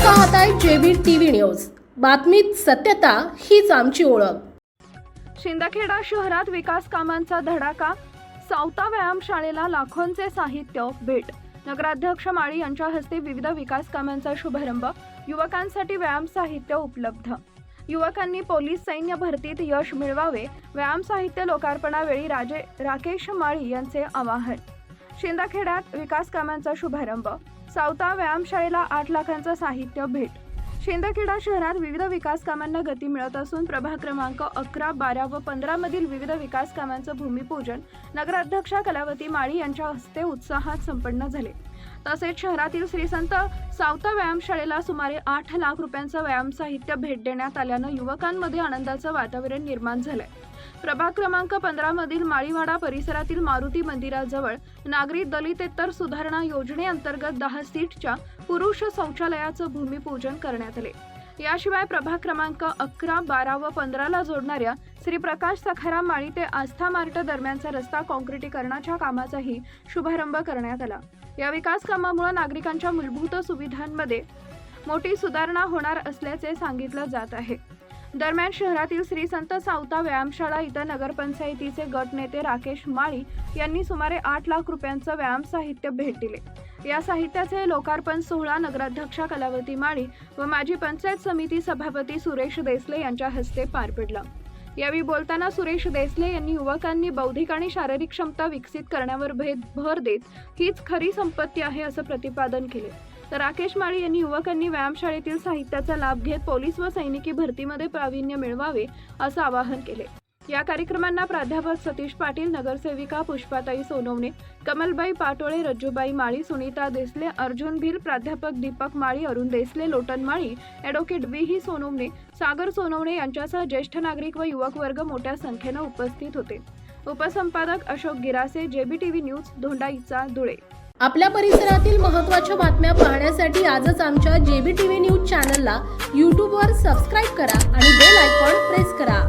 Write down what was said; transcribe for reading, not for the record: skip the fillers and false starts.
पाहताय JB TV news. बातमीत सत्यता हीच आमची ओळख। शिंदखेडा शहरात विकास कामांचा धडाका, सावता व्यायामशाळेला लाखोंचे साहित्य भेट। नगराध्यक्ष माळी यांच्या हस्ते विविध विकास कामांचा शुभारंभ, युवकांसाठी व्यायाम साहित्य उपलब्ध। युवकांनी पोलीस सैन्य भरतीत यश मिळवावे, व्यायाम साहित्य लोकार्पणावेळी राकेश माळी यांचे आवाहन। शिंदखेड्यात विकास कामांचा शुभारंभ, सावता व्यायामशाळेला 8 लाखांचं साहित्य भेट। शिंदखेडा शहरात विविध विकास कामांना गती मिळत असून प्रभाग क्रमांक 11, 12 व 15 मधील विविध विकास कामांचं भूमिपूजन नगराध्यक्ष कलावती माळी यांच्या हस्ते उत्साहात संपन्न झाले। तसेच शहरातील श्री संत सावता व्यायामशाळेला सुमारे 8 लाख रुपयांचं व्यायाम साहित्य भेट देण्यात आल्यानं युवकांमध्ये आनंदाचं वातावरण निर्माण झालंय। प्रभाग क्रमांक 15 मधील माळीवाडा परिसरातील मारुती मंदिराजवळ नागरी दलितेतर सुधारणा योजनेअंतर्गत 10 सीटच्या पुरुष शौचालयाचं भूमिपूजन करण्यात आले। याशिवाय प्रभाग क्रमांक 11, 12 व 15 ला जोडणाऱ्या श्री प्रकाश सखाराम माळी ते आस्था मार्ट दरम्यानचा रस्ता काँक्रिटीकरणाच्या कामाचाही शुभारंभ करण्यात आला। या विकास कामामुळे नागरिकांच्या मूलभूत सुविधांमध्ये मोठी सुधारणा होणार असल्याचे सांगितलं जात आहे। दरम्यान शहरातील श्री संत सावता व्यायामशाळा इथं नगरपंचायतीचे गटनेते राकेश माळी यांनी सुमारे 8 लाख रुपयांचं व्यायाम साहित्य भेट दिले। या साहित्याचे लोकार्पण सोहळा नगराध्यक्ष कलावती माळी व माजी पंचायत समिती सभापती सुरेश देसले यांच्या हस्ते पार पडला। यावेळी बोलताना सुरेश देसले यांनी युवकांनी बौद्धिक आणि शारीरिक क्षमता विकसित करण्यावर भर देत हीच खरी संपत्ती आहे असं प्रतिपादन केले। तर राकेश माळी यांनी युवकांनी व्यायामशाळेतील साहित्याचा लाभ घेत पोलीस व सैनिकी भरतीमध्ये प्रावीण्य मिळवावे असं आवाहन केले। या कार्यक्रमांना प्राध्यापक सतीश पाटील, नगरसेविका पुष्पाताई सोनवणे, कमलबाई पाटोळे, रज्जूबाई माळी, सुनीता देसले, अर्जुन भील, प्राध्यापक दीपक माळी, अरुण देसले, लोटन माळी, ॲडव्होकेट व्ही सोनवणे, सागर सोनवणे यांच्यासह ज्येष्ठ नागरिक व युवक वर्ग मोठ्या संख्येनं उपस्थित होते। उपसंपादक Ashok Girase, JB TV news, Dhondaicha, Dhule. आपल्या परिसरातील महत्त्वाच्या बातम्या पाहण्यासाठी आजच आमच्या जेबी टीव्ही न्यूज चॅनलला YouTube वर सबस्क्राईब करा आणि बेल आयकॉन प्रेस करा।